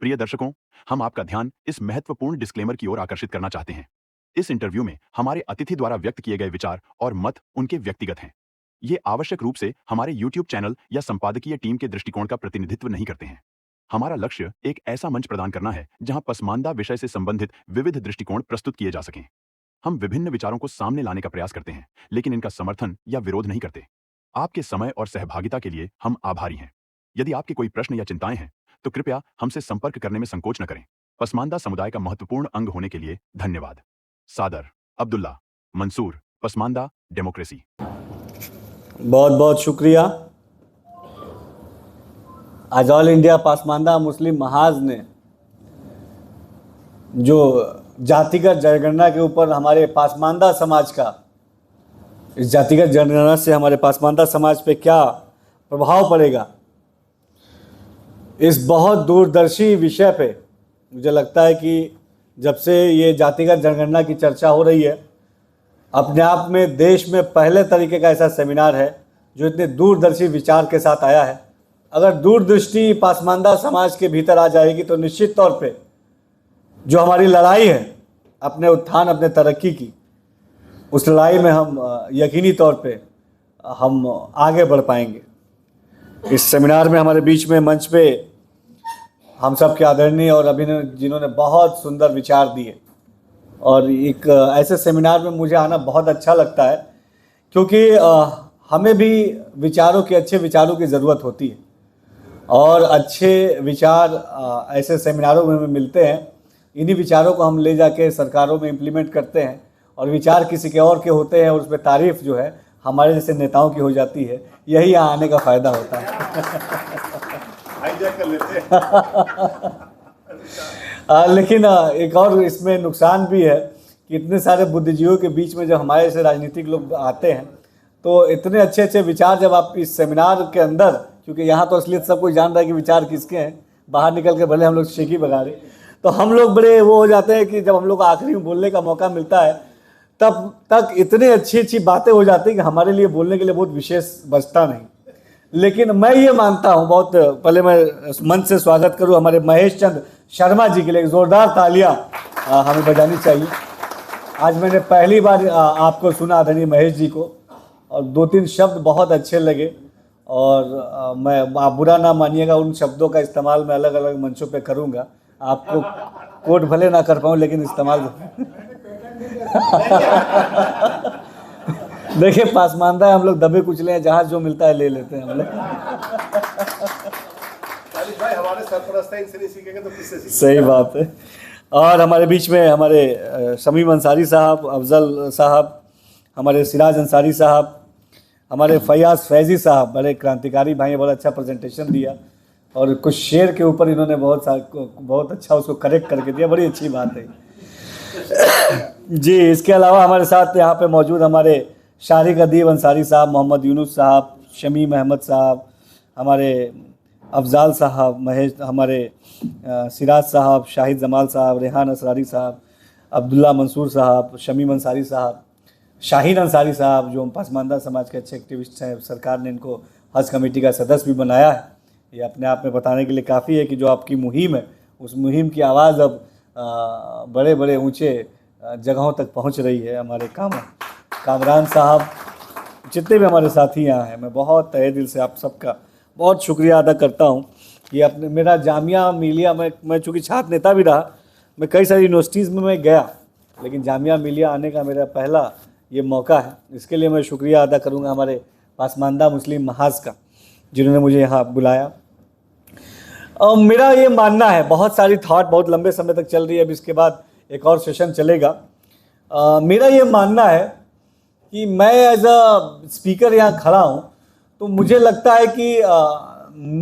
प्रिय दर्शकों, हम आपका ध्यान इस महत्वपूर्ण डिस्क्लेमर की ओर आकर्षित करना चाहते हैं। इस इंटरव्यू में हमारे अतिथि द्वारा व्यक्त किए गए विचार और मत उनके व्यक्तिगत हैं। ये आवश्यक रूप से हमारे YouTube चैनल या संपादकीय टीम के दृष्टिकोण का प्रतिनिधित्व नहीं करते हैं। हमारा लक्ष्य एक ऐसा मंच प्रदान करना है जहां पसमानदा विषय से संबंधित विविध दृष्टिकोण प्रस्तुत किए जा सकें। हम विभिन्न विचारों को सामने लाने का प्रयास करते हैं, लेकिन इनका समर्थन या विरोध नहीं करते। आपके समय और सहभागिता के लिए हम आभारी हैं। यदि आपके कोई प्रश्न या चिंताएं हैं, तो कृपया हमसे संपर्क करने में संकोच न करें। पसमानदा समुदाय का महत्वपूर्ण अंग होने के लिए धन्यवाद। सादर अब्दुल्ला मंसूर, पसमानदा डेमोक्रेसी। बहुत बहुत शुक्रिया। आज ऑल इंडिया पसमानदा मुस्लिम महाज ने जो जातिगत जनगणना के ऊपर हमारे पसमानदा समाज का, इस जातिगत जनगणना से हमारे पसमानदा समाज पे क्या प्रभाव पड़ेगा, इस बहुत दूरदर्शी विषय पे मुझे लगता है कि जब से ये जातिगत जनगणना की चर्चा हो रही है, अपने आप में देश में पहले तरीके का ऐसा सेमिनार है जो इतने दूरदर्शी विचार के साथ आया है। अगर दूरदृष्टि पसमानदा समाज के भीतर आ जाएगी तो निश्चित तौर पे जो हमारी लड़ाई है अपने उत्थान, अपने तरक्की की, उस लड़ाई में हम यकीनी तौर पे हम आगे बढ़ पाएंगे। इस सेमिनार में हमारे बीच में मंच पे हम सब के आदरणीय और अभिनव जिन्होंने बहुत सुंदर विचार दिए, और एक ऐसे सेमिनार में मुझे आना बहुत अच्छा लगता है क्योंकि हमें भी विचारों के, अच्छे विचारों की ज़रूरत होती है और अच्छे विचार ऐसे सेमिनारों में मिलते हैं। इन्हीं विचारों को हम ले जाके सरकारों में इम्प्लीमेंट करते हैं और विचार किसी के और के होते हैं और उस पर तारीफ जो है हमारे जैसे नेताओं की हो जाती है। यही यहाँ आने का फ़ायदा होता है। कर लेते हैं। लेकिन एक और इसमें नुकसान भी है कि इतने सारे बुद्धिजीवियों के बीच में जब हमारे जैसे राजनीतिक लोग आते हैं तो इतने अच्छे अच्छे विचार जब आप इस सेमिनार के अंदर, क्योंकि यहाँ तो असलियत सब कुछ जान रहा है कि विचार किसके हैं, बाहर निकल के भले हम लोग शेखी बगा रहे, तो हम लोग बड़े वो हो जाते हैं कि जब हम लोग को आखिरी में बोलने का मौका मिलता है तब तक इतनी अच्छी अच्छी बातें हो जाती हैं कि हमारे लिए बोलने के लिए बहुत विशेष बचता नहीं। लेकिन मैं ये मानता हूँ, बहुत पहले मैं मंच से स्वागत करूँ हमारे महेश चंद्र शर्मा जी के लिए। जोरदार तालियां हमें बजानी चाहिए। आज मैंने पहली बार आपको सुना आदरणीय महेश जी को, और 2-3 शब्द बहुत अच्छे लगे, और मैं, आप बुरा ना मानिएगा, उन शब्दों का इस्तेमाल मैं अलग अलग मंचों पे करूँगा। आपको कोट भले ना कर पाऊँ लेकिन इस्तेमाल देखिए, पसमानदा है, हम लोग दबे कुचले हैं, जहाँ जो मिलता है ले लेते हैं हम लोग। भाई हमारे सरपरस्त हैं, इनसे नहीं सीखेंगे तो किससे सीखेंगे? सही बात है। और हमारे बीच में हमारे शमीम अंसारी साहब, अफजल साहब, हमारे सिराज अंसारी साहब, हमारे फैयाज फैजी साहब, बड़े क्रांतिकारी भाई, बहुत अच्छा प्रेजेंटेशन दिया और कुछ शेर के ऊपर इन्होंने बहुत अच्छा उसको करेक्ट करके दिया, बड़ी अच्छी बात है जी। इसके अलावा हमारे साथ यहाँ पे मौजूद हमारे शारिक अदीब अंसारी साहब, मोहम्मद यूनुस साहब, शमीम अहमद साहब, हमारे अफजाल साहब, महेश, हमारे सिराज साहब, शाहिद जमाल साहब, रेहान असरारी साहब, अब्दुल्ला मंसूर साहब, शमीम अंसारी साहब, शाहीन अंसारी साहब, जो पसमानदा समाज के अच्छे एक्टिविस्ट हैं। सरकार ने इनको हज कमेटी का सदस्य भी बनाया है। ये अपने आप में बताने के लिए काफ़ी है कि जो आपकी मुहिम है, उस मुहिम की आवाज़ अब बड़े बड़े ऊंचे जगहों तक पहुंच रही है। हमारे कामरान साहब, जितने भी हमारे साथी यहाँ हैं, मैं बहुत तहे दिल से आप सबका बहुत शुक्रिया अदा करता हूँ। ये अपने मेरा जामिया मिलिया, मैं चूँकि छात्र नेता भी रहा, मैं कई सारी यूनिवर्सिटीज़ में मैं गया, लेकिन जामिया मिलिया आने का मेरा पहला ये मौका है। इसके लिए मैं शुक्रिया अदा करूँगा हमारे पसमानदा मुस्लिम महाज का, जिन्होंने मुझे यहाँ बुलाया। मेरा ये मानना है, बहुत सारी थॉट बहुत लंबे समय तक चल रही है, अब इसके बाद एक और सेशन चलेगा। मेरा ये मानना है कि मैं एज अ स्पीकर यहाँ खड़ा हूँ, तो मुझे लगता है कि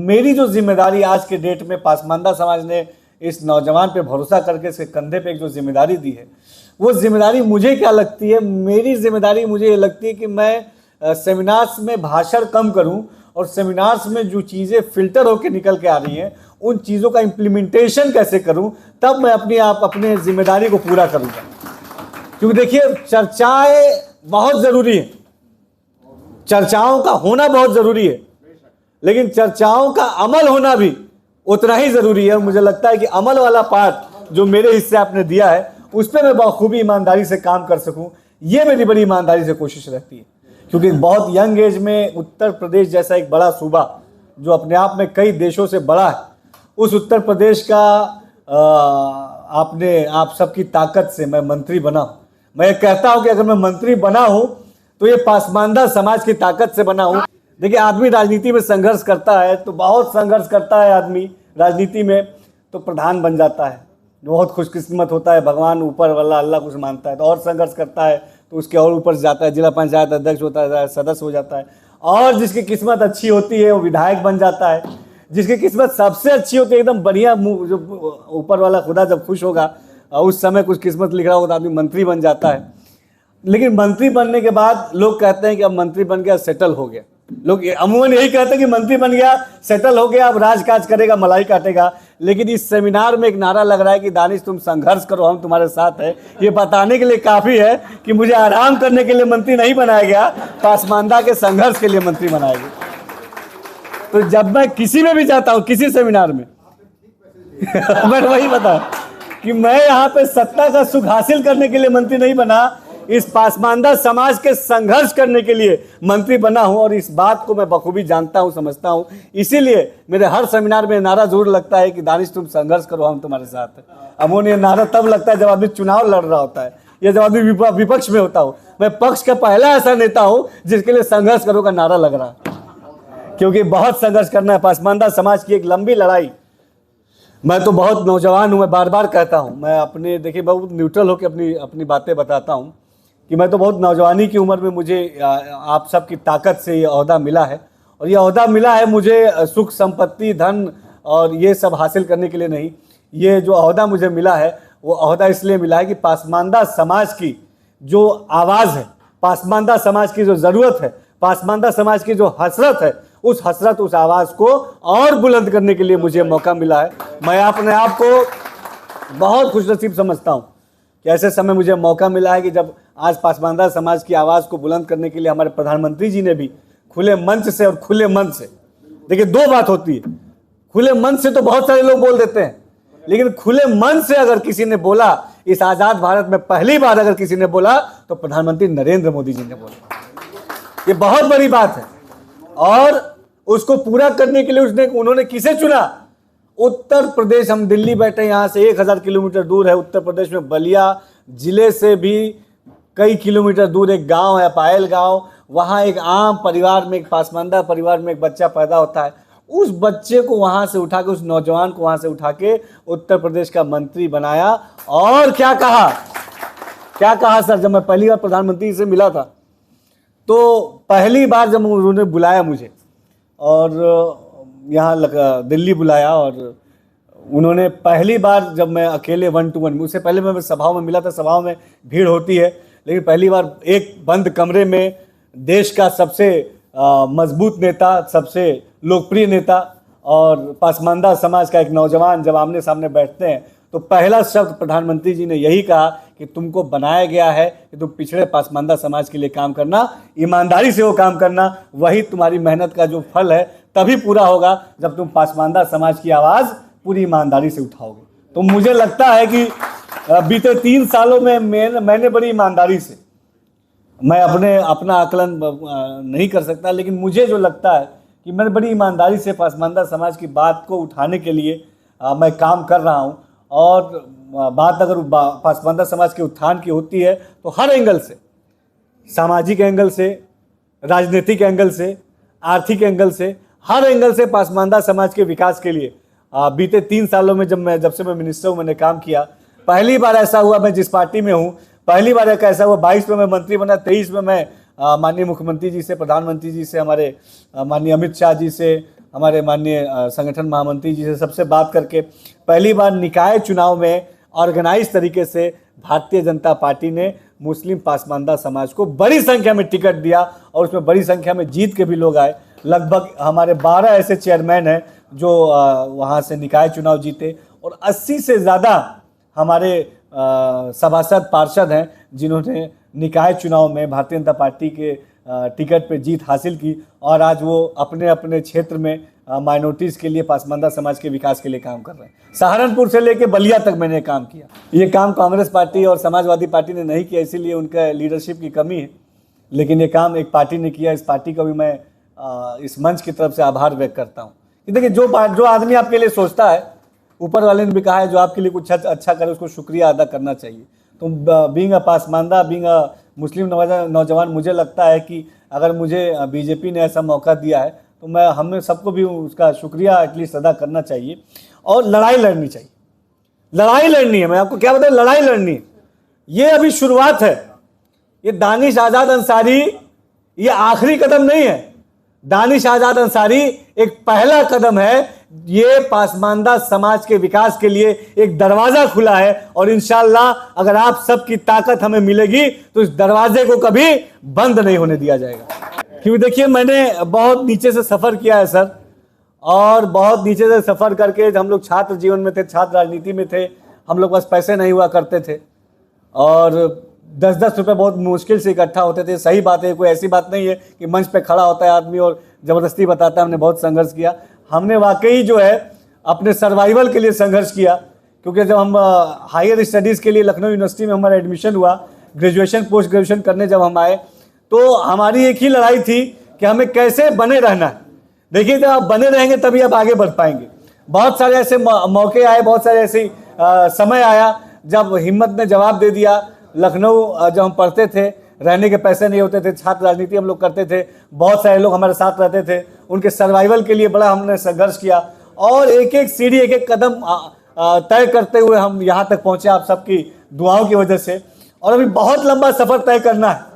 मेरी जो जिम्मेदारी आज के डेट में पसमानदा समाज ने इस नौजवान पे भरोसा करके इसके कंधे पे एक जो जिम्मेदारी दी है, वो जिम्मेदारी मुझे क्या लगती है, मेरी जिम्मेदारी मुझे ये लगती है कि मैं सेमिनार्स में भाषण कम करूं और सेमिनार्स में जो चीज़ें फिल्टर होकर निकल के आ रही हैं उन चीज़ों का इम्प्लीमेंटेशन कैसे करूं, तब मैं अपने जिम्मेदारी को पूरा करूंगा। क्योंकि देखिए, चर्चाएं बहुत ज़रूरी है, चर्चाओं का होना बहुत ज़रूरी है, लेकिन चर्चाओं का अमल होना भी उतना ही ज़रूरी है। मुझे लगता है कि अमल वाला पार्ट जो मेरे हिस्से आपने दिया है उस पर मैं बखूबी ईमानदारी से काम कर सकूं, ये मेरी बड़ी ईमानदारी से कोशिश रहती है। क्योंकि बहुत यंग एज में उत्तर प्रदेश जैसा एक बड़ा सूबा जो अपने आप में कई देशों से बड़ा है, उस उत्तर प्रदेश का आप सबकी ताकत से मैं मंत्री बना हूँ। मैं कहता हूँ कि अगर मैं मंत्री बना हूँ तो ये पासमानदा समाज की ताकत से बना हूँ। देखिए, आदमी राजनीति में संघर्ष करता है तो बहुत संघर्ष करता है आदमी राजनीति में, तो प्रधान बन जाता है, बहुत खुशकिस्मत होता है, भगवान ऊपर वाला अल्लाह कुछ मानता है, तो और संघर्ष करता है तो उसके और ऊपर जाता है, जिला पंचायत अध्यक्ष होता है, सदस्य हो जाता है, और जिसकी किस्मत अच्छी होती है वो विधायक बन जाता है। जिसकी किस्मत सबसे अच्छी होती है, एकदम बढ़िया, जो ऊपर वाला खुदा जब खुश होगा उस समय कुछ किस्मत लिख रहा होगा तो आदमी मंत्री बन जाता है। लेकिन मंत्री बनने के बाद लोग कहते हैं कि अब मंत्री बन गया, सेटल हो गया। लोग अमूमन यही कहते हैं कि मंत्री बन गया, सेटल हो गया, अब राजकाज करेगा, मलाई काटेगा। लेकिन इस सेमिनार में एक नारा लग रहा है कि दानिश तुम संघर्ष करो, हम तुम्हारे साथ हैं। ये बताने के लिए काफ़ी है कि मुझे आराम करने के लिए मंत्री नहीं बनाया गया, पासमानदा के संघर्ष के लिए मंत्री बनाया गया। तो जब मैं किसी में भी जाता हूँ, किसी सेमिनार में मैं वही बता कि मैं यहाँ पे सत्ता का सुख हासिल करने के लिए मंत्री नहीं बना, इस पासमानदा समाज के संघर्ष करने के लिए मंत्री बना हूं। और इस बात को मैं बखूबी जानता हूं, समझता हूं। इसीलिए मेरे हर सेमिनार में नारा जरूर लगता है कि दानिश तुम संघर्ष करो, हम तुम्हारे साथ हैं। अमून ये नारा तब लगता है जब आदमी चुनाव लड़ रहा होता है या जब आदमी विपक्ष में होता हो। मैं पक्ष का पहला ऐसा नेता हूं जिसके लिए संघर्ष करो का नारा लग रहा है, क्योंकि बहुत संघर्ष करना है। पासमानदा समाज की एक लंबी लड़ाई। मैं तो बहुत नौजवान हूँ, मैं बार बार कहता हूँ, मैं अपने देखिए बहुत न्यूट्रल होकर अपनी बातें बताता हूँ कि मैं तो बहुत नौजवानी की उम्र में मुझे आप सबकी ताकत से ये ओहदा मिला है। और ये ओहदा मिला है मुझे सुख संपत्ति धन और ये सब हासिल करने के लिए नहीं। ये जो ओहदा मुझे मिला है वो ओहदा इसलिए मिला है कि पासमानदा समाज की जो आवाज़ है, पासमानदा समाज की जो ज़रूरत है, पासमानदा समाज की जो हसरत है, उस हसरत, उस आवाज़ को और बुलंद करने के लिए मुझे मौका मिला है। मैं अपने आप को बहुत खुशनसीब समझता हूँ कि ऐसे समय मुझे मौका मिला है कि जब आज पासमानदा समाज की आवाज़ को बुलंद करने के लिए हमारे प्रधानमंत्री जी ने भी खुले मंच से और खुले मन से, देखिए दो बात होती है, खुले मन से तो बहुत सारे लोग बोल देते हैं, लेकिन खुले मन से अगर किसी ने बोला, इस आज़ाद भारत में पहली बार अगर किसी ने बोला तो प्रधानमंत्री नरेंद्र मोदी जी ने बोला। ये बहुत बड़ी बात है। और उसको पूरा करने के लिए उन्होंने किसे चुना? उत्तर प्रदेश। हम दिल्ली बैठे, यहाँ से 1000 किलोमीटर दूर है उत्तर प्रदेश में बलिया जिले से भी कई किलोमीटर दूर एक गांव है, पायल गांव। वहाँ एक आम परिवार में, एक पासमानदा परिवार में एक बच्चा पैदा होता है। उस बच्चे को वहाँ से उठा के, उस नौजवान को वहाँ से उठा के उत्तर प्रदेश का मंत्री बनाया। और क्या कहा सर, जब मैं पहली बार प्रधानमंत्री से मिला था तो पहली बार जब उन्होंने बुलाया मुझे और यहाँ दिल्ली बुलाया, और उन्होंने पहली बार जब मैं अकेले 1 to 1, उससे पहले मैं सभाओं में मिला था, सभाओं में भीड़ होती है, लेकिन पहली बार एक बंद कमरे में देश का सबसे मजबूत नेता, सबसे लोकप्रिय नेता और पासमानदा समाज का एक नौजवान जब आमने सामने बैठते हैं तो पहला शब्द प्रधानमंत्री जी ने यही कहा कि तुमको बनाया गया है कि तुम पिछड़े पासमानदा समाज के लिए काम करना, ईमानदारी से वो काम करना, वही तुम्हारी मेहनत का जो फल है तभी पूरा होगा जब तुम पासमानदा समाज की आवाज़ पूरी ईमानदारी से उठाओगे। तो मुझे लगता है कि बीते 3 सालों में मैंने बड़ी ईमानदारी से, मैं अपना आकलन नहीं कर सकता, लेकिन मुझे जो लगता है कि मैं बड़ी ईमानदारी से पासमानदा समाज की बात को उठाने के लिए मैं काम कर रहा हूँ। और बात अगर पासमानदा समाज के उत्थान की होती है तो हर एंगल से, सामाजिक एंगल से, राजनीतिक एंगल से, आर्थिक एंगल से, हर एंगल से पासमानदा समाज के विकास के लिए बीते 3 सालों में जब से मैं मिनिस्टर हूँ मैंने काम किया। पहली बार ऐसा हुआ, मैं जिस पार्टी में हूँ पहली बार ऐसा हुआ, 22 में मैं मंत्री बना, 23 में मैं माननीय मुख्यमंत्री जी से, प्रधानमंत्री जी से, हमारे माननीय अमित शाह जी से, हमारे माननीय संगठन महामंत्री जी से सबसे बात करके पहली बार निकाय चुनाव में ऑर्गेनाइज तरीके से भारतीय जनता पार्टी ने मुस्लिम पासमानदा समाज को बड़ी संख्या में टिकट दिया और उसमें बड़ी संख्या में जीत के भी लोग आए। लगभग हमारे 12 ऐसे चेयरमैन हैं जो वहाँ से निकाय चुनाव जीते और 80 से ज़्यादा हमारे सभासद पार्षद हैं जिन्होंने निकाय चुनाव में भारतीय जनता पार्टी के टिकट पे जीत हासिल की और आज वो अपने अपने क्षेत्र में माइनॉरिटीज़ के लिए, पासमानदा समाज के विकास के लिए काम कर रहे हैं। सहारनपुर से लेके बलिया तक मैंने काम किया। ये काम कांग्रेस पार्टी और समाजवादी पार्टी ने नहीं किया, इसीलिए उनका लीडरशिप की कमी है, लेकिन ये काम एक पार्टी ने किया। इस पार्टी का भी मैं इस मंच की तरफ से आभार व्यक्त करता हूँ। देखिए, जो आदमी आपके लिए सोचता है, ऊपर वाले ने भी कहा है, जो आपके लिए कुछ अच्छा करे उसको शुक्रिया अदा करना चाहिए। तो बीइंग अ पासमानदा, बीइंग अ मुस्लिम नौजवान, मुझे लगता है कि अगर मुझे बीजेपी ने ऐसा मौका दिया है तो हमें सबको भी उसका शुक्रिया एटलीस्ट अदा करना चाहिए और लड़ाई लड़नी चाहिए। लड़ाई लड़नी है, मैं आपको क्या बताऊं, लड़ाई लड़नी है। ये अभी शुरुआत है। ये दानिश आज़ाद अंसारी ये आखिरी कदम नहीं है। दानिश आज़ाद अंसारी एक पहला कदम है। ये पासमानदा समाज के विकास के लिए एक दरवाजा खुला है और इंशाअल्लाह अगर आप सबकी ताकत हमें मिलेगी तो इस दरवाजे को कभी बंद नहीं होने दिया जाएगा। क्योंकि देखिए, मैंने बहुत नीचे से सफ़र किया है सर, और बहुत नीचे से सफ़र करके हम लोग छात्र जीवन में थे, छात्र राजनीति में थे, हम लोग पास पैसे नहीं हुआ करते थे और 10-10 रुपये बहुत मुश्किल से इकट्ठा होते थे। सही बात है, कोई ऐसी बात नहीं है कि मंच पे खड़ा होता है आदमी और ज़बरदस्ती बताता है। हमने बहुत संघर्ष किया, हमने वाकई जो है अपने सर्वाइवल के लिए संघर्ष किया। क्योंकि जब हम हायर स्टडीज़ के लिए लखनऊ यूनिवर्सिटी में हमारा एडमिशन हुआ, ग्रेजुएशन पोस्ट ग्रेजुएशन करने जब हम आए, तो हमारी एक ही लड़ाई थी कि हमें कैसे बने रहना है। देखिए, जब आप बने रहेंगे तभी आप आगे बढ़ पाएंगे। बहुत सारे ऐसे मौके आए, बहुत सारे ऐसे समय आया जब हिम्मत ने जवाब दे दिया। लखनऊ जब हम पढ़ते थे, रहने के पैसे नहीं होते थे, छात्र राजनीति हम लोग करते थे, बहुत सारे लोग हमारे साथ रहते थे, उनके सर्वाइवल के लिए बड़ा हमने संघर्ष किया और एक एक सीढ़ी, एक एक कदम तय करते हुए हम यहाँ तक पहुँचे आप सबकी दुआओं की वजह से। और अभी बहुत लंबा सफ़र तय करना है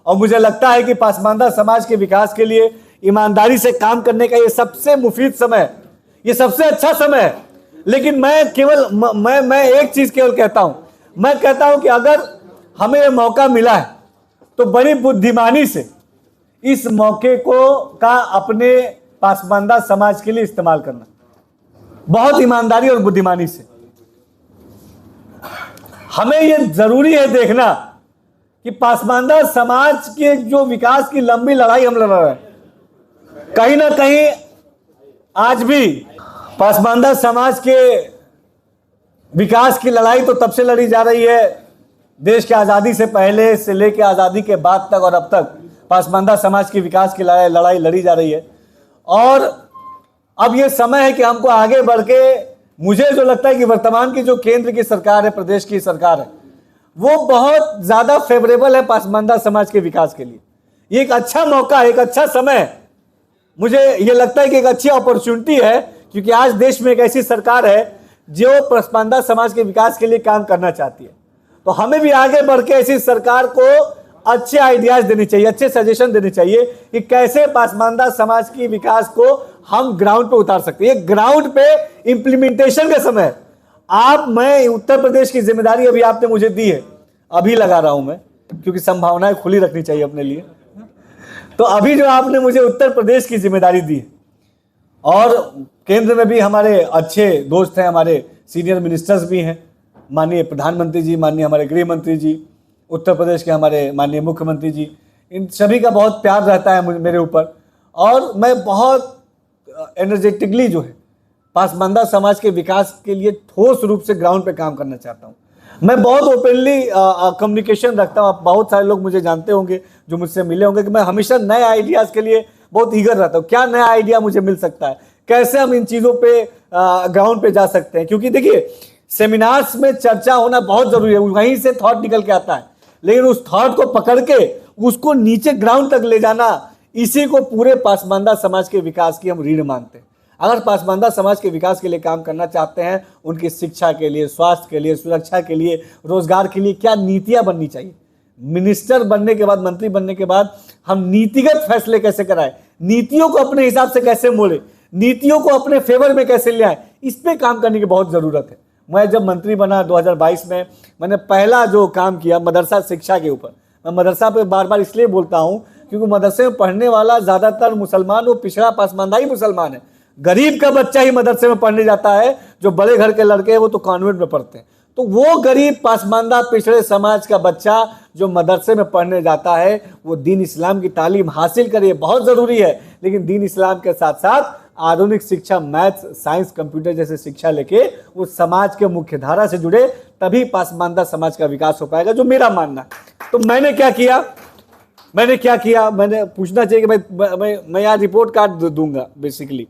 और मुझे लगता है कि पासमानदा समाज के विकास के लिए ईमानदारी से काम करने का ये सबसे मुफीद समय है, ये सबसे अच्छा समय है। लेकिन मैं एक चीज़ केवल कहता हूँ, मैं कहता हूँ कि अगर हमें ये मौका मिला है तो बड़ी बुद्धिमानी से इस मौके का अपने पासमानदा समाज के लिए इस्तेमाल करना, बहुत ईमानदारी और बुद्धिमानी से। हमें ये जरूरी है देखना कि पासमानदा समाज के जो विकास की लंबी लड़ाई हम लड़ रहे हैं, कहीं ना कहीं आज भी पासमानदा समाज के विकास की लड़ाई तो तब से लड़ी जा रही है, देश की आज़ादी से पहले से लेकर आज़ादी के बाद तक और अब तक पासमानदा समाज के विकास की लड़ाई लड़ी जा रही है। और अब ये समय है कि हमको आगे बढ़ के, मुझे जो लगता है कि वर्तमान की जो केंद्र की सरकार है, प्रदेश की सरकार है, वो बहुत ज़्यादा फेवरेबल है पासमानदा समाज के विकास के लिए। ये एक अच्छा मौका है, एक अच्छा समय है। मुझे ये लगता है कि एक अच्छी अपॉर्चुनिटी है, क्योंकि आज देश में एक ऐसी सरकार है जो पासमानदा समाज के विकास के लिए काम करना चाहती है। तो हमें भी आगे बढ़ के ऐसी सरकार को अच्छे आइडियाज देने चाहिए, अच्छे सजेशन देने चाहिए कि कैसे पासमानदा समाज की विकास को हम ग्राउंड पे उतार सकते हैं। ये ग्राउंड पे इम्प्लीमेंटेशन का समय है। मैं उत्तर प्रदेश की जिम्मेदारी अभी आपने मुझे दी है, अभी लगा रहा हूं मैं, क्योंकि संभावनाएं खुली रखनी चाहिए अपने लिए। तो अभी जो आपने मुझे उत्तर प्रदेश की जिम्मेदारी दी है, और केंद्र में भी हमारे अच्छे दोस्त हैं, हमारे सीनियर मिनिस्टर्स भी हैं, माननीय प्रधानमंत्री जी, माननीय हमारे गृह मंत्री जी, उत्तर प्रदेश के हमारे माननीय मुख्यमंत्री जी, इन सभी का बहुत प्यार रहता है मेरे ऊपर। और मैं बहुत एनर्जेटिकली जो है पासमानदा समाज के विकास के लिए ठोस रूप से ग्राउंड पे काम करना चाहता हूँ। मैं बहुत ओपनली कम्युनिकेशन रखता हूँ। आप बहुत सारे लोग मुझे जानते होंगे, जो मुझसे मिले होंगे, कि मैं हमेशा नए आइडियाज़ के लिए बहुत ईगर रहता हूँ। क्या नया आइडिया मुझे मिल सकता है, कैसे हम इन चीज़ों पे ग्राउंड पे जा सकते हैं। क्योंकि देखिए, सेमिनार्स में चर्चा होना बहुत ज़रूरी है, वहीं से थॉट निकल के आता है, लेकिन उस थॉट को पकड़ के उसको नीचे ग्राउंड तक ले जाना, इसी को पूरे पासमानदा समाज के विकास की हम रीढ़ मानते हैं। अगर पासमानदा समाज के विकास के लिए काम करना चाहते हैं, उनकी शिक्षा के लिए, स्वास्थ्य के लिए, सुरक्षा के लिए, रोजगार के लिए क्या नीतियां बननी चाहिए, मिनिस्टर बनने के बाद, मंत्री बनने के बाद हम नीतिगत फैसले कैसे कराएं, नीतियों को अपने हिसाब से कैसे मोड़े, नीतियों को अपने फेवर में कैसे ले आए, इस पे काम करने की बहुत ज़रूरत है। मैं जब मंत्री बना 2022 में, मैंने पहला जो काम किया मदरसा शिक्षा के ऊपर। मैं मदरसा पे बार बार इसलिए बोलता हूँ क्योंकि मदरसे में पढ़ने वाला ज़्यादातर मुसलमान, वो पिछड़ा पासमानदा ही मुसलमान है। गरीब का बच्चा ही मदरसे में पढ़ने जाता है, जो बड़े घर के लड़के हैं वो तो कॉन्वेंट में पढ़ते हैं। तो वो गरीब पासमानदा पिछड़े समाज का बच्चा जो मदरसे में पढ़ने जाता है, वो दीन इस्लाम की तालीम हासिल करे, बहुत ज़रूरी है। लेकिन दीन इस्लाम के साथ साथ आधुनिक शिक्षा, मैथ्स, साइंस, कंप्यूटर जैसे शिक्षा लेके वो समाज के मुख्य धारा से जुड़े, तभी पासमानदा समाज का विकास हो पाएगा, जो मेरा मानना है। तो मैंने क्या किया, मैंने पूछना चाहिए कि भाई मैं यहाँ रिपोर्ट कार्ड दूंगा बेसिकली,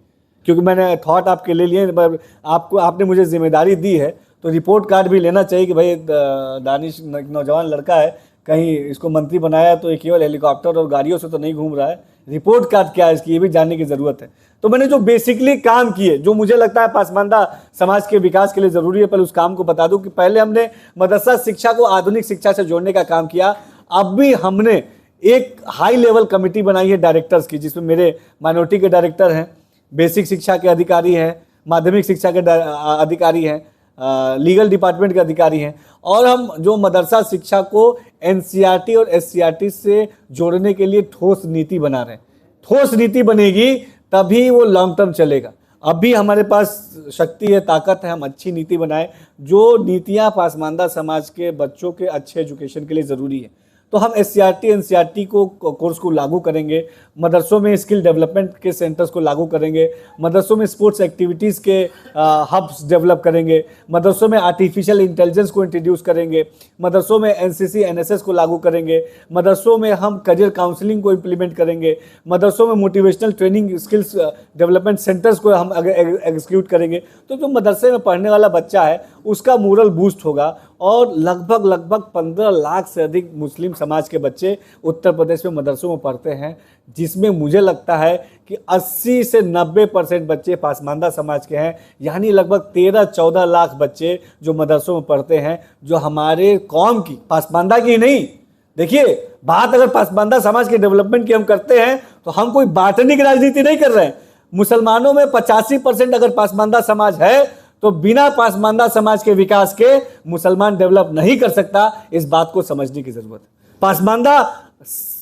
क्योंकि मैंने थॉट आपके ले लिए, आपने मुझे जिम्मेदारी दी है, तो रिपोर्ट कार्ड भी लेना चाहिए कि भाई दानिश नौजवान लड़का है, कहीं इसको मंत्री बनाया तो ये केवल हेलीकॉप्टर और गाड़ियों से तो नहीं घूम रहा है, रिपोर्ट कार्ड क्या है इसकी, ये भी जानने की ज़रूरत है। तो मैंने जो बेसिकली काम किए, जो मुझे लगता है पासमानदा समाज के विकास के लिए ज़रूरी है, पहले उस काम को बता दूं कि पहले हमने मदरसा शिक्षा को आधुनिक शिक्षा से जोड़ने का काम किया। अब भी हमने एक हाई लेवल कमेटी बनाई है डायरेक्टर्स की, जिसमें मेरे माइनॉरिटी के डायरेक्टर हैं, बेसिक शिक्षा के अधिकारी हैं, माध्यमिक शिक्षा के अधिकारी हैं, लीगल डिपार्टमेंट के अधिकारी हैं, और हम जो मदरसा शिक्षा को एनसीईआरटी और एससीईआरटी से जोड़ने के लिए ठोस नीति बना रहे हैं। ठोस नीति बनेगी तभी वो लॉन्ग टर्म चलेगा। अब भी हमारे पास शक्ति है, ताकत है, हम अच्छी नीति बनाएं, जो नीतियां पासमानदा समाज के बच्चों के अच्छे एजुकेशन के लिए ज़रूरी है। तो हम एससीईआरटी एनसीईआरटी को कोर्स को लागू करेंगे, मदरसों में स्किल डेवलपमेंट के सेंटर्स को लागू करेंगे, मदरसों में स्पोर्ट्स एक्टिविटीज़ के हब्स डेवलप करेंगे, मदरसों में आर्टिफिशियल इंटेलिजेंस को इंट्रोड्यूस करेंगे, मदरसों में एनसीसी एनएसएस को लागू करेंगे, मदरसों में हम करियर काउंसलिंग को इम्प्लीमेंट करेंगे, मदरसों में motivational training skills development centres को हम एग्जीक्यूट करेंगे। तो जो मदरसे में पढ़ने वाला बच्चा है उसका मोरल बूस्ट होगा, और लगभग 15 लाख से अधिक मुस्लिम समाज के बच्चे उत्तर प्रदेश में मदरसों में पढ़ते हैं, जिसमें मुझे लगता है कि 80 से 90% बच्चे पासमानदा समाज के हैं, यानी लगभग 13-14 लाख बच्चे जो मदरसों में पढ़ते हैं, जो हमारे कौम की, पासमानदा की नहीं। देखिए, बात अगर पासमानदा समाज के डेवलपमेंट की हम करते हैं तो हम कोई बांटने की राजनीति नहीं कर रहे हैं। मुसलमानों में 85% अगर पासमानदा समाज है तो बिना पासमानदा समाज के विकास के मुसलमान डेवलप नहीं कर सकता। इस बात को समझने की जरूरत है। पासमानदा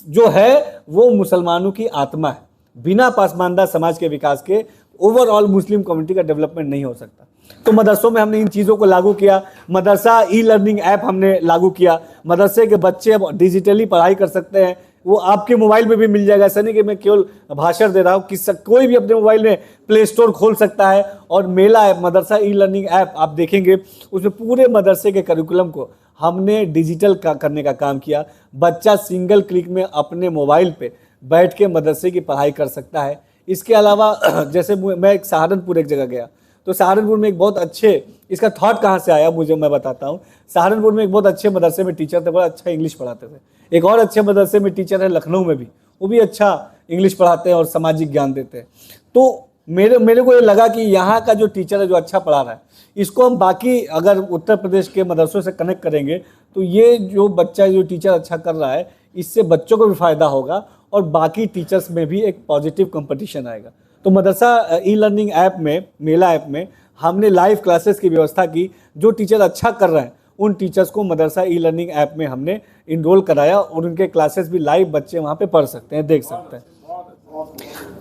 जो है वो मुसलमानों की आत्मा है, बिना पासमानदा समाज के विकास के ओवरऑल मुस्लिम कम्युनिटी का डेवलपमेंट नहीं हो सकता। तो मदरसों में हमने इन चीज़ों को लागू किया, मदरसा ई लर्निंग ऐप हमने लागू किया, मदरसे के बच्चे अब डिजिटली पढ़ाई कर सकते हैं, वो आपके मोबाइल में भी मिल जाएगा। ऐसा नहीं कि मैं केवल भाषण दे रहा हूँ, कोई भी अपने मोबाइल में प्ले स्टोर खोल सकता है, और मेला ऐप, मदरसा ई लर्निंग ऐप आप देखेंगे उसमें पूरे मदरसे के करिकुलम को हमने डिजिटल करने का काम किया। बच्चा सिंगल क्लिक में अपने मोबाइल पे बैठ के मदरसे की पढ़ाई कर सकता है। इसके अलावा जैसे मैं एक सहारनपुर एक जगह गया, तो सहारनपुर में एक बहुत अच्छे, इसका थॉट कहाँ से आया मैं बताता हूँ। सहारनपुर में एक बहुत अच्छे मदरसे में टीचर थे, बड़ा अच्छा इंग्लिश पढ़ाते थे। एक और अच्छे मदरसे में टीचर है लखनऊ में भी, वो भी अच्छा इंग्लिश पढ़ाते हैं और सामाजिक ज्ञान देते हैं। तो मेरे को ये लगा कि यहाँ का जो टीचर है, जो अच्छा पढ़ा रहा है, इसको हम बाकी अगर उत्तर प्रदेश के मदरसों से कनेक्ट करेंगे तो ये जो बच्चा, जो टीचर अच्छा कर रहा है, इससे बच्चों को भी फ़ायदा होगा और बाकी टीचर्स में भी एक पॉजिटिव कंपटीशन आएगा। तो मदरसा ई लर्निंग ऐप में, मेला ऐप में हमने लाइव क्लासेस की व्यवस्था की। जो टीचर अच्छा कर रहे हैं उन टीचर्स को मदरसा ई लर्निंग ऐप में हमने इनरोल कराया, और उनके क्लासेस भी लाइव बच्चे वहाँ पे पढ़ सकते हैं, देख सकते हैं।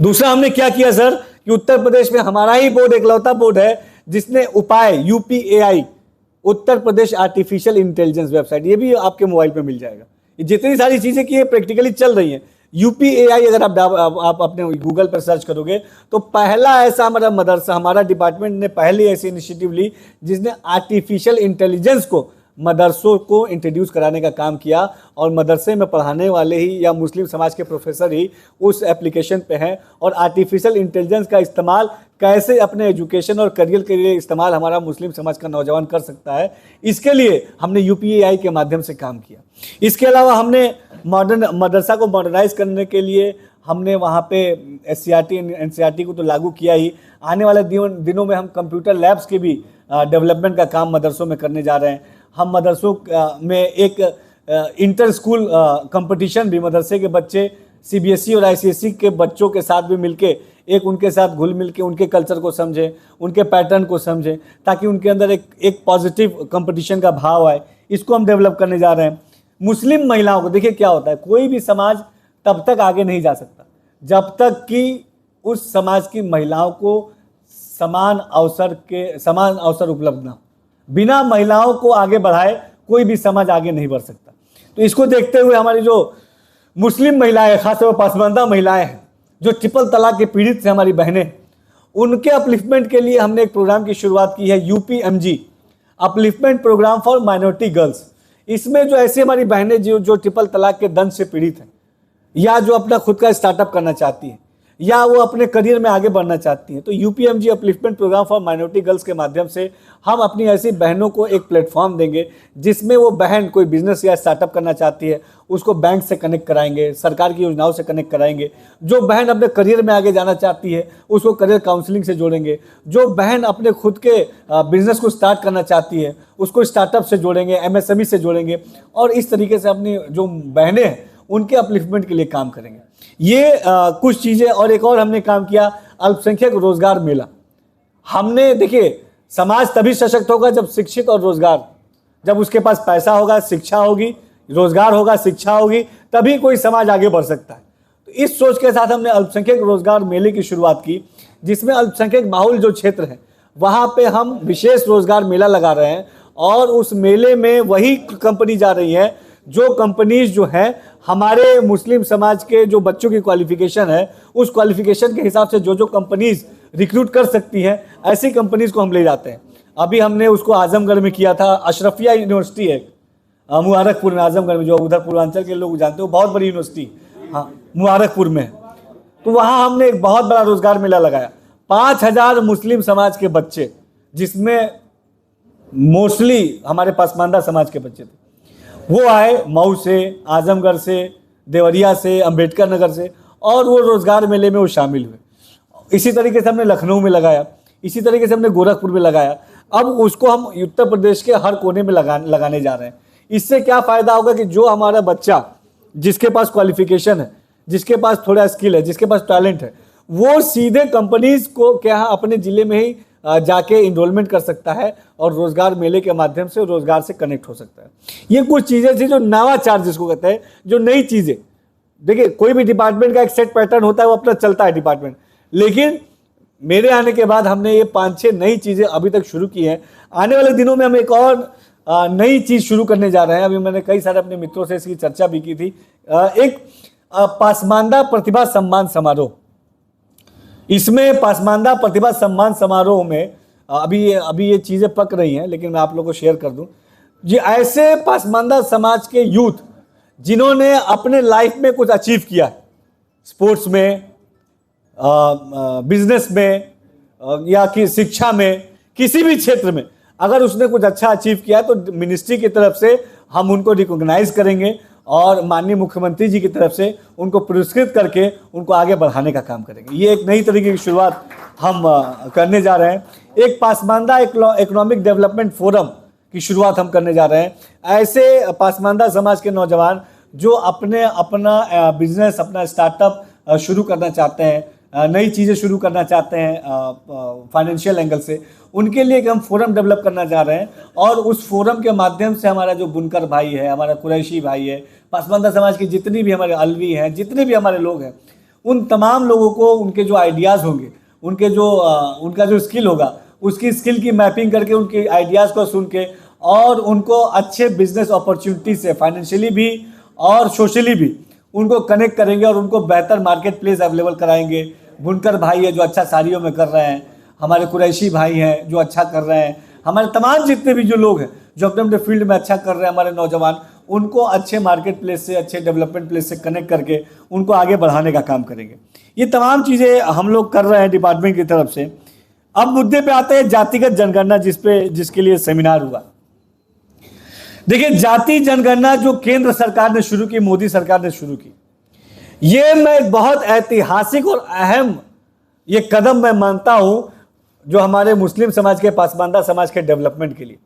दूसरा हमने क्या किया सर, कि उत्तर प्रदेश में हमारा ही बोर्ड, एकलौता बोर्ड है जिसने उपाय UPAI, Uttar Pradesh artificial intelligence website, ये भी आपके मोबाइल पे मिल जाएगा। ये जितनी सारी चीज़ें की प्रैक्टिकली चल रही हैं। UPAI अगर आप अपने गूगल पर सर्च करोगे तो पहला ऐसा हमारा मदरसा, हमारा डिपार्टमेंट ने पहली ऐसी इनिशिएटिव ली जिसने आर्टिफिशियल इंटेलिजेंस को मदरसों को इंट्रोड्यूस कराने का काम किया, और मदरसे में पढ़ाने वाले ही या मुस्लिम समाज के प्रोफेसर ही उस एप्लीकेशन पे हैं। और आर्टिफिशियल इंटेलिजेंस का इस्तेमाल कैसे अपने एजुकेशन और करियर के लिए इस्तेमाल हमारा मुस्लिम समाज का नौजवान कर सकता है, इसके लिए हमने UPAI के माध्यम से काम किया। इसके अलावा हमने मदरसा को मॉडर्नाइज करने के लिए हमने वहाँ पे SCRT NCRT को तो लागू किया ही, आने वाले दिनों में हम कंप्यूटर लैब्स के भी डेवलपमेंट का काम मदरसों में करने जा रहे हैं। हम मदरसों में एक इंटर स्कूल कंपटीशन भी, मदरसे के बच्चे CBSE और ICSE के बच्चों के साथ भी मिलके एक उनके साथ घुल मिल के उनके कल्चर को समझें, उनके पैटर्न को समझें, ताकि उनके अंदर एक पॉजिटिव कंपटीशन का भाव आए। इसको हम डेवलप करने जा रहे हैं। मुस्लिम महिलाओं को, देखिए क्या होता है, कोई भी समाज तब तक आगे नहीं जा सकता जब तक कि उस समाज की महिलाओं को समान अवसर उपलब्ध ना हो। बिना महिलाओं को आगे बढ़ाए कोई भी समाज आगे नहीं बढ़ सकता। तो इसको देखते हुए हमारी जो मुस्लिम महिलाएं, खासतौर पर पासमानदा महिलाएं हैं, जो ट्रिपल तलाक के पीड़ित से हमारी बहनें, उनके अपलिफ्टमेंट के लिए हमने एक प्रोग्राम की शुरुआत की है, UPMG, upliftment programme for minority girls. इसमें जो ऐसी हमारी बहनें जो ट्रिपल तलाक के दंश से पीड़ित हैं, या जो अपना खुद का स्टार्टअप करना चाहती हैं, या वो अपने करियर में आगे बढ़ना चाहती हैं, तो UPMG upliftment programme for minority girls के माध्यम से हम अपनी ऐसी बहनों को एक प्लेटफॉर्म देंगे जिसमें वो बहन कोई बिजनेस या स्टार्टअप करना चाहती है, उसको बैंक से कनेक्ट कराएंगे, सरकार की योजनाओं से कनेक्ट कराएंगे। जो बहन अपने करियर में आगे जाना चाहती है उसको करियर काउंसलिंग से जोड़ेंगे। जो बहन अपने खुद के बिजनेस को स्टार्ट करना चाहती है उसको स्टार्टअप से जोड़ेंगे, MSME से जोड़ेंगे, और इस तरीके से अपनी जो बहनें हैं उनके अपलिफ्टमेंट के लिए काम करेंगे। ये कुछ चीज़ें, और एक और हमने काम किया, अल्पसंख्यक रोजगार मेला। हमने, देखिए, समाज तभी सशक्त होगा जब शिक्षित और रोजगार, जब उसके पास पैसा होगा, शिक्षा होगी, रोजगार होगा, शिक्षा होगी, तभी कोई समाज आगे बढ़ सकता है। तो इस सोच के साथ हमने अल्पसंख्यक रोजगार मेले की शुरुआत की, जिसमें अल्पसंख्यक बाहुल जो क्षेत्र है वहाँ पे हम विशेष रोजगार मेला लगा रहे हैं। और उस मेले में वही कंपनी जा रही है जो कंपनीज जो हैं हमारे मुस्लिम समाज के जो बच्चों की क्वालिफिकेशन है, उस क्वालिफिकेशन के हिसाब से जो कंपनीज रिक्रूट कर सकती हैं, ऐसी कंपनीज को हम ले जाते हैं। अभी हमने उसको आजमगढ़ में किया था। अशरफिया यूनिवर्सिटी है मुबारकपुर में, आजमगढ़ में, जो उधर पूर्वांचल के लोग जानते हो, बहुत बड़ी यूनिवर्सिटी, हाँ, मुबारकपुर में। तो वहाँ हमने एक बहुत बड़ा रोजगार मेला लगाया। 5000 मुस्लिम समाज के बच्चे, जिसमें मोस्टली हमारे पसमानदा समाज के बच्चे थे, वो आए मऊ से, आजमगढ़ से, देवरिया से, अंबेडकर नगर से, और वो रोजगार मेले में वो शामिल हुए। इसी तरीके से हमने लखनऊ में लगाया, इसी तरीके से हमने गोरखपुर में लगाया। अब उसको हम उत्तर प्रदेश के हर कोने में लगाने जा रहे हैं। इससे क्या फ़ायदा होगा कि जो हमारा बच्चा, जिसके पास क्वालिफिकेशन है, जिसके पास थोड़ा स्किल है, जिसके पास टैलेंट है, वो सीधे कंपनीज को क्या अपने ज़िले में ही जाके इनरोलमेंट कर सकता है और रोजगार मेले के माध्यम से रोजगार से कनेक्ट हो सकता है। ये कुछ चीज़ें थी जो नवाचार जिसको कहते हैं, जो नई चीज़ें। देखिए, कोई भी डिपार्टमेंट का एक सेट पैटर्न होता है, वो अपना चलता है डिपार्टमेंट, लेकिन मेरे आने के बाद हमने ये 5-6 नई चीज़ें अभी तक शुरू की हैं। आने वाले दिनों में हम एक और नई चीज़ शुरू करने जा रहे हैं। अभी मैंने कई सारे अपने मित्रों से इसकी चर्चा भी की थी। एक पासमानदा प्रतिभा सम्मान समारोह। इसमें पासमानदा प्रतिभा सम्मान समारोह में अभी ये चीज़ें पक रही हैं, लेकिन मैं आप लोगों को शेयर कर दूं। जी, ऐसे पासमानदा समाज के यूथ जिन्होंने अपने लाइफ में कुछ अचीव किया है, स्पोर्ट्स में, बिजनेस में, या कि शिक्षा में, किसी भी क्षेत्र में अगर उसने कुछ अच्छा अचीव किया है, तो मिनिस्ट्री की तरफ से हम उनको रिकॉग्नाइज करेंगे और माननीय मुख्यमंत्री जी की तरफ से उनको पुरस्कृत करके उनको आगे बढ़ाने का काम करेंगे। ये एक नई तरीके की शुरुआत हम करने जा रहे हैं। एक पासमानदा इकोनॉमिक डेवलपमेंट फोरम की शुरुआत हम करने जा रहे हैं। ऐसे पासमानदा समाज के नौजवान जो अपना बिजनेस, अपना स्टार्टअप शुरू करना चाहते हैं, नई चीज़ें शुरू करना चाहते हैं फाइनेंशियल एंगल से, उनके लिए एक हम फोरम डेवलप करना चाह रहे हैं। और उस फोरम के माध्यम से हमारा जो बुनकर भाई है, हमारा कुरैशी भाई है, पासमानदा समाज की जितनी भी हमारे अलवी हैं, जितने भी हमारे लोग हैं, उन तमाम लोगों को उनके जो आइडियाज़ होंगे, उनका जो स्किल होगा, उसकी स्किल की मैपिंग करके, उनके आइडियाज़ को सुन के, और उनको अच्छे बिजनेस अपॉर्चुनिटी से फाइनेंशियली भी और सोशली भी उनको कनेक्ट करेंगे और उनको बेहतर मार्केट प्लेस अवेलेबल कराएंगे। बुनकर भाई है जो अच्छा साड़ियों में कर रहे हैं, हमारे कुरैशी भाई हैं जो अच्छा कर रहे हैं, हमारे तमाम जितने भी जो लोग हैं जो अपने अपने फील्ड में अच्छा कर रहे हैं, हमारे नौजवान, उनको अच्छे मार्केट प्लेस से, अच्छे डेवलपमेंट प्लेस से कनेक्ट करके उनको आगे बढ़ाने का काम करेंगे। ये तमाम चीज़ें हम लोग कर रहे हैं डिपार्टमेंट की तरफ से। अब मुद्दे पे आते हैं जातिगत जनगणना, जिसके लिए सेमिनार हुआ। देखिए, जाति जनगणना जो केंद्र सरकार ने शुरू की, मोदी सरकार ने शुरू की, ये मैं एक बहुत ऐतिहासिक और अहम ये कदम मैं मानता हूं जो हमारे मुस्लिम समाज के, पासमानदा समाज के डेवलपमेंट के लिए।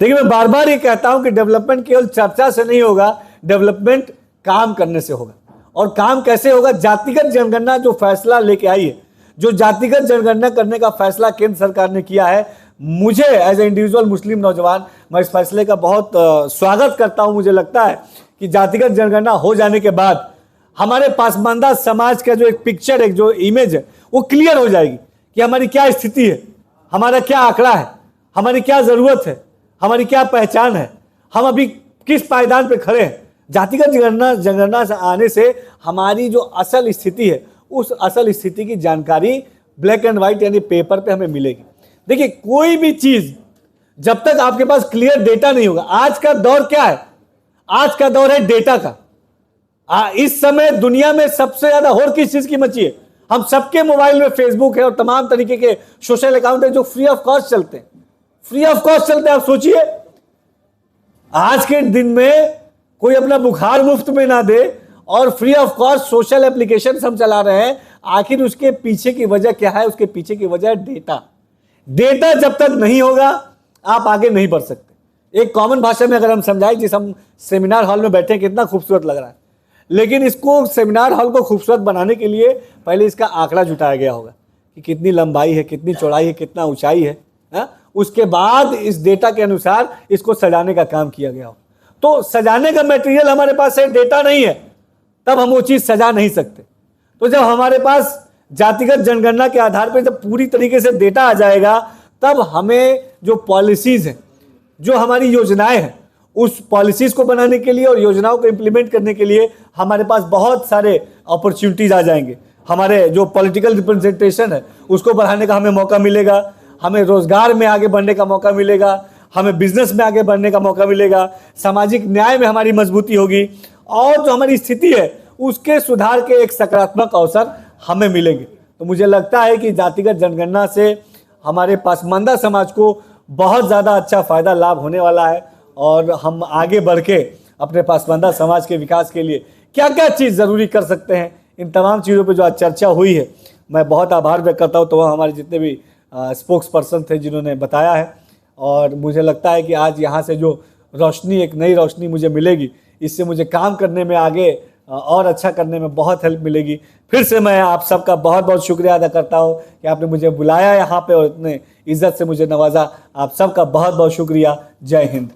देखिए, मैं बार बार ये कहता हूं कि डेवलपमेंट केवल चर्चा से नहीं होगा, डेवलपमेंट काम करने से होगा। और काम कैसे होगा? जातिगत जनगणना जो फैसला लेके आई है, जो जातिगत जनगणना करने का फैसला केंद्र सरकार ने किया है, मुझे एज ए इंडिविजुअल मुस्लिम नौजवान मैं इस फैसले का बहुत स्वागत करता हूं। मुझे लगता है कि जातिगत जनगणना हो जाने के बाद हमारे पासमानदा समाज का जो एक पिक्चर, एक जो इमेज है, वो क्लियर हो जाएगी कि हमारी क्या स्थिति है, हमारा क्या आंकड़ा है, हमारी क्या ज़रूरत है, हमारी क्या पहचान है, हम अभी किस पायदान पे खड़े हैं। जातिगत जनगणना से आने से हमारी जो असल स्थिति है, उस असल स्थिति की जानकारी ब्लैक एंड व्हाइट यानी पेपर पे हमें मिलेगी। देखिए कोई भी चीज जब तक आपके पास क्लियर डेटा नहीं होगा, आज का दौर क्या है, आज का दौर है डेटा का। इस समय दुनिया में सबसे ज्यादा होड़ किस चीज की मची है? हम सबके मोबाइल में फेसबुक है और तमाम तरीके के सोशल अकाउंट है जो फ्री ऑफ कॉस्ट चलते हैं, फ्री ऑफ कॉस्ट चलते हैं। आप सोचिए आज के दिन में कोई अपना बुखार मुफ्त में ना दे और free of cost social application हम चला रहे हैं। आखिर उसके पीछे की वजह क्या है? उसके पीछे की वजह है डेटा। डेटा जब तक नहीं होगा आप आगे नहीं बढ़ सकते। एक कॉमन भाषा में अगर हम समझाएं, जिस हम सेमिनार हॉल में बैठे कितना खूबसूरत लग रहा है, लेकिन इसको सेमिनार हॉल को खूबसूरत बनाने के लिए पहले इसका आंकड़ा जुटाया गया होगा कि कितनी लंबाई है, कितनी चौड़ाई है, कितना ऊंचाई है, उसके बाद इस डेटा के अनुसार इसको सजाने का काम किया गया हो। तो सजाने का मटेरियल हमारे पास है, डेटा नहीं है, तब हम वो चीज सजा नहीं सकते। तो जब हमारे पास जातिगत जनगणना के आधार पर जब पूरी तरीके से डेटा आ जाएगा, तब हमें जो पॉलिसीज हैं, जो हमारी योजनाएं हैं, उस पॉलिसीज को बनाने के लिए और योजनाओं को इंप्लीमेंट करने के लिए हमारे पास बहुत सारे अपॉर्चुनिटीज आ जाएंगे। हमारे जो पॉलिटिकल रिप्रेजेंटेशन है उसको बढ़ाने का हमें मौका मिलेगा, हमें रोजगार में आगे बढ़ने का मौका मिलेगा, हमें बिजनेस में आगे बढ़ने का मौका मिलेगा, सामाजिक न्याय में हमारी मजबूती होगी और जो हमारी स्थिति है उसके सुधार के एक सकारात्मक अवसर हमें मिलेंगे। तो मुझे लगता है कि जातिगत जनगणना से हमारे पासमानदा समाज को बहुत ज़्यादा अच्छा फायदा लाभ होने वाला है और हम आगे बढ़ के अपने पासमानदा समाज के विकास के लिए क्या क्या चीज़ ज़रूरी कर सकते हैं, इन तमाम चीज़ों पे जो आज चर्चा हुई है, मैं बहुत आभार व्यक्त करता हूँ। तो वह हमारे जितने भी स्पोक्स पर्सन थे जिन्होंने बताया है, और मुझे लगता है कि आज यहाँ से जो रोशनी, एक नई रोशनी मुझे मिलेगी, इससे मुझे काम करने में आगे और अच्छा करने में बहुत हेल्प मिलेगी। फिर से मैं आप सबका बहुत बहुत शुक्रिया अदा करता हूँ कि आपने मुझे बुलाया यहाँ पे और इतने इज्जत से मुझे नवाजा। आप सबका बहुत बहुत शुक्रिया। जय हिंद।